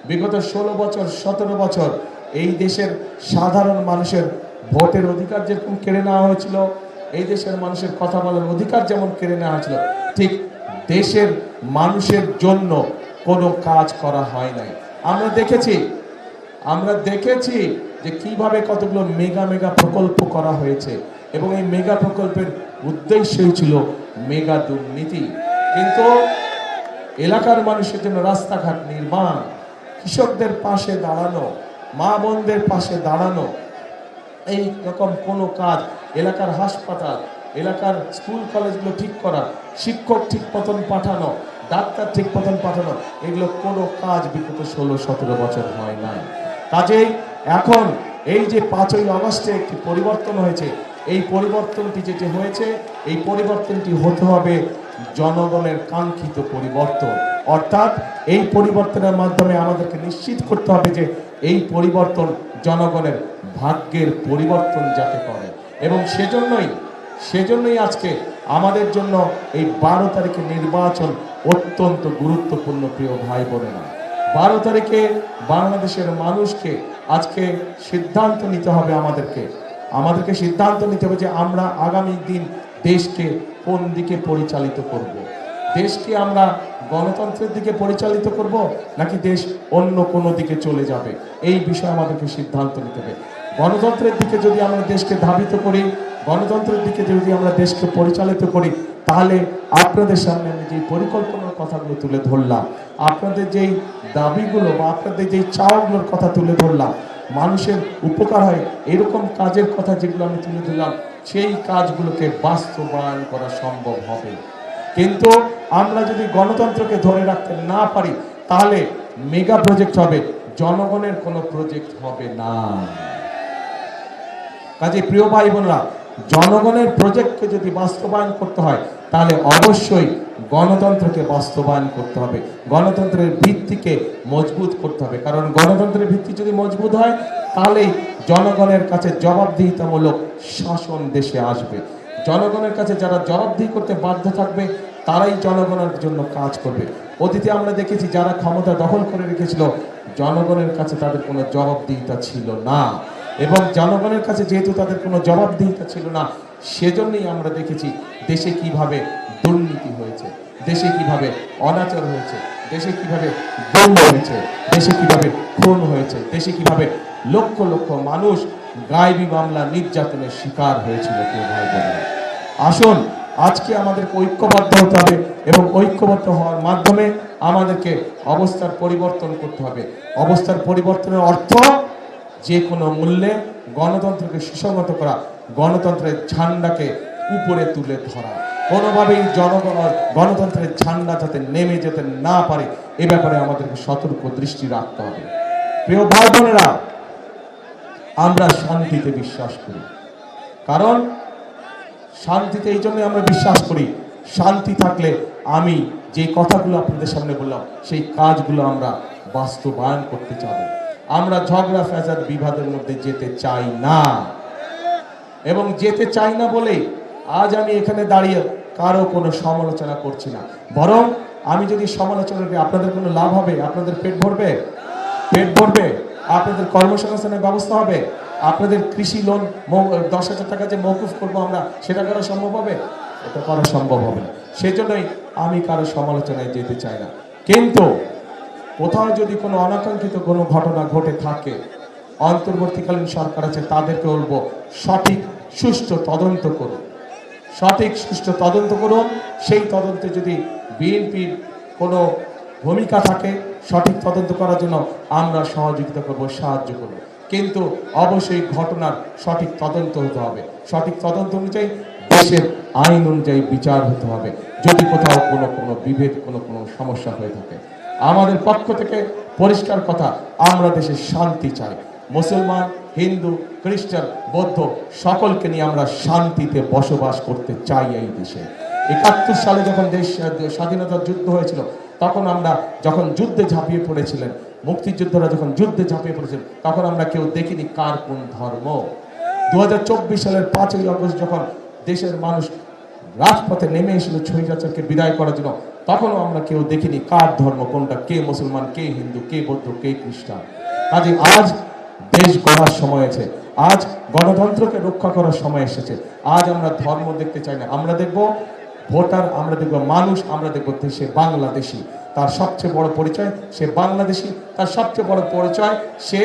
বিগত 16 বছর 17 বছর এই দেশের সাধারণ মানুষের ভোটের অধিকার যেরকম কেড়ে নেওয়া হয়েছিল, এই দেশের মানুষের কথা বলার অধিকার যেমন কেড়ে নেওয়া হয়েছিল, ঠিক দেশের মানুষের জন্য কোনো কাজ করা হয় নাই। আমরা দেখেছি যে কিভাবে কতগুলো মেগা মেগা প্রকল্প করা হয়েছে, এবং এই মেগা প্রকল্পের উদ্দেশ্যই ছিল মেগা দুর্নীতি। কিন্তু এলাকার মানুষের জন্য রাস্তাঘাট নির্মাণ, কৃষকদের পাশে দাঁড়ানো, মা বোনদের পাশে দাঁড়ানো, এই রকম কোনো কাজ, এলাকার হাসপাতাল, এলাকার স্কুল কলেজগুলো ঠিক করা, শিক্ষক ঠিক মতন পাঠানো, ডাক্তার ঠিক মতন পাঠানো, এগুলো কোনো কাজ বিগত 16-17 বছর হয় নাই। কাজেই এখন এই যে 5ই আগস্টে একটি পরিবর্তন হয়েছে, এই পরিবর্তনটি যেটি হয়েছে, এই পরিবর্তনটি হতে হবে জনগণের কাঙ্ক্ষিত পরিবর্তন। অর্থাৎ এই পরিবর্তনের মাধ্যমে আমাদেরকে নিশ্চিত করতে হবে যে এই পরিবর্তন জনগণের ভাগ্যের পরিবর্তন যাতে করে। এবং সেজন্যই আজকে আমাদের জন্য এই 12 তারিখে নির্বাচন অত্যন্ত গুরুত্বপূর্ণ। প্রিয় ভাই বোনেরা, 12 তারিখে বাংলাদেশের মানুষকে আজকে সিদ্ধান্ত নিতে হবে, আমাদেরকে সিদ্ধান্ত নিতে হবে যে আমরা আগামী দিন দেশকে কোন দিকে পরিচালিত করব। দেশকে আমরা গণতন্ত্রের দিকে পরিচালিত করব, নাকি দেশ অন্য কোনো দিকে চলে যাবে, এই বিষয়ে আমাদেরকে সিদ্ধান্ত নিতে হবে। গণতন্ত্রের দিকে যদি আমরা দেশকে ধাবিত করি, গণতন্ত্রের দিকে যদি আমরা দেশকে পরিচালিত করি, তাহলে আপনাদের সামনে আমি যে পরিকল্পনার কথাগুলো তুলে ধরলাম, আপনাদের যেই দাবিগুলো বা আপনাদের যেই চাওয়াগুলোর কথা তুলে ধরলাম, মানুষের উপকার হয় এরকম কাজের কথা যেগুলো আমি তুলে ধরলাম, সেই কাজগুলোকে বাস্তবায়ন করা সম্ভব হবে। কিন্তু আমরা যদি গণতন্ত্রকে ধরে রাখতে না পারি, তাহলে মেগা প্রজেক্ট হবে, জনগণের কোনো প্রজেক্ট হবে না। কাজে প্রিয় ভাই বোনরা, জনগণের প্রজেক্টকে যদি বাস্তবায়ন করতে হয়, তাহলে অবশ্যই গণতন্ত্রকে বাস্তবায়ন করতে হবে, গণতন্ত্রের ভিত্তিকে মজবুত করতে হবে। কারণ গণতন্ত্রের ভিত্তি যদি মজবুত হয়, তাহলেই জনগণের কাছে জবাবদিহিতামূলক শাসন দেশে আসবে। জনগণের কাছে যারা জবাবদিহি করতে বাধ্য থাকবে, তারাই জনগণের জন্য কাজ করবে। অতীতে আমরা দেখেছি যারা ক্ষমতা দখল করে রেখেছিল, জনগণের কাছে তাদের কোনো জবাবদিহিতা ছিল না, এবং জনগণের কাছে যেহেতু তাদের কোনো জবাবদিহিতা ছিল না, সেজন্যই আমরা দেখেছি দেশে কিভাবে দুর্নীতি হয়েছে, দেশে কিভাবে অনাচার হয়েছে, দেশে কিভাবে গুম হয়েছে, দেশে কিভাবে খুন হয়েছে, দেশে কিভাবে লক্ষ লক্ষ মানুষ গায়েবী মামলা নির্যাতনের শিকার হয়েছিল। প্রিয় ভাই বোনেরা, আসুন আজকে আমাদেরকে ঐক্যবদ্ধ হতে হবে, এবং ঐক্যবদ্ধ হওয়ার মাধ্যমে আমাদেরকে অবস্থার পরিবর্তন করতে হবে। অবস্থার পরিবর্তনের অর্থ যে কোনো মূল্যে গণতন্ত্রকে সুসংহত করা, গণতন্ত্রের ঝান্ডাকে উপরে তুলে ধরা, কোনোভাবেই গণতন্ত্রের ঝান্ডা যাতে নেমে যেতে না পারে, এ ব্যাপারে আমাদেরকে সতর্ক দৃষ্টি রাখতে হবে। প্রিয় ভাই বোনেরা, আমরা শান্তিতে বিশ্বাস করি, কারণ শান্তিতে এই জন্য আমরা বিশ্বাস করি, শান্তি থাকলে আমি যে কথাগুলো আপনাদের সামনে বললাম, সেই কাজগুলো আমরা বাস্তবায়ন করতে চাব। আমরা ঝগড়া ফ্যাসাদ বিবাদের মধ্যে যেতে চাই না, এবং যেতে চাই না বলে আজ আমি এখানে দাঁড়িয়ে কারো কোনো সমালোচনা করছি না। বরং আমি যদি সমালোচনা করি, আপনাদের কোনো লাভ হবে? আপনাদের পেট ভরবে? আপনাদের কর্মসংস্থানের ব্যবস্থা হবে? আপনাদের কৃষি লোন 10,000 টাকা যে মওকুফ করবো আমরা, সেটা করা সম্ভব হবে? এটা করা সম্ভব হবে না। সেজন্যই আমি কারো সমালোচনায় যেতে চাই না। কিন্তু কোথাও যদি কোনো অনাকাঙ্ক্ষিত কোনো ঘটনা ঘটে থাকে, অন্তর্বর্তীকালীন সরকার আছে, তাদেরকে বলবো সঠিক সুষ্ঠু তদন্ত করুন, সেই তদন্তে যদি বিএনপির কোনো ভূমিকা থাকে, সঠিক তদন্ত করার জন্য আমরা সহযোগিতা করব, সাহায্য করব। কিন্তু অবশ্যই ঘটনার সঠিক তদন্ত হতে হবে, সঠিক তদন্ত অনুযায়ী দেশের আইন অনুযায়ী বিচার হতে হবে। যদি কোথাও কোনো বিভেদ, কোনো সমস্যা হয়ে থাকে, আমাদের পক্ষ থেকে পরিষ্কার কথা, আমরা দেশে শান্তি চাই। মুসলমান, হিন্দু, খ্রিস্টান, বৌদ্ধ সকলকে নিয়ে আমরা শান্তিতে বসবাস করতে চাই এই দেশে। 71 সালে যখন দেশ স্বাধীনতার যুদ্ধ হয়েছিল, তখন আমরা যখন যুদ্ধে ঝাঁপিয়ে পড়েছিলেন, মুক্তিযোদ্ধারা যখন যুদ্ধে ঝাঁপিয়ে পড়েছিলেন, তখন আমরা কেউ দেখিনি কার কোন ধর্ম। 2024 সালের 5ই আগস্ট যখন দেশের মানুষ রাজপথে নেমে এসেছিল স্বৈরাচারকে বিদায় করার জন্য, তখনও আমরা কেউ দেখিনি কার ধর্ম কোনটা, কে মুসলমান, কে হিন্দু, কে বৌদ্ধ, কে খ্রিস্টান। কাজে আজ দেশ গড়ার সময় আছে, আজ গণতন্ত্রকে রক্ষা করার সময় এসেছে। আজ আমরা ধর্ম দেখতে চাই না, আমরা দেখব ভোটার, আমরা দেখব মানুষ, আমরা দেখব সে বাংলাদেশি, তার সবচেয়ে বড় পরিচয় সে বাংলাদেশি, তার সবচেয়ে বড় পরিচয় সে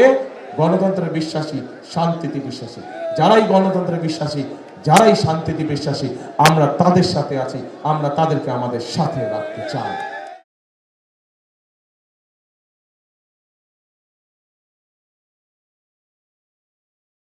গণতন্ত্রের বিশ্বাসী, শান্তিতে বিশ্বাসী। যারাই গণতন্ত্রে বিশ্বাসী, যারাই শান্তিতে বিশ্বাসী, আমরা তাদের সাথে আছি, আমরা তাদেরকে আমাদের সাথে রাখতে চাই।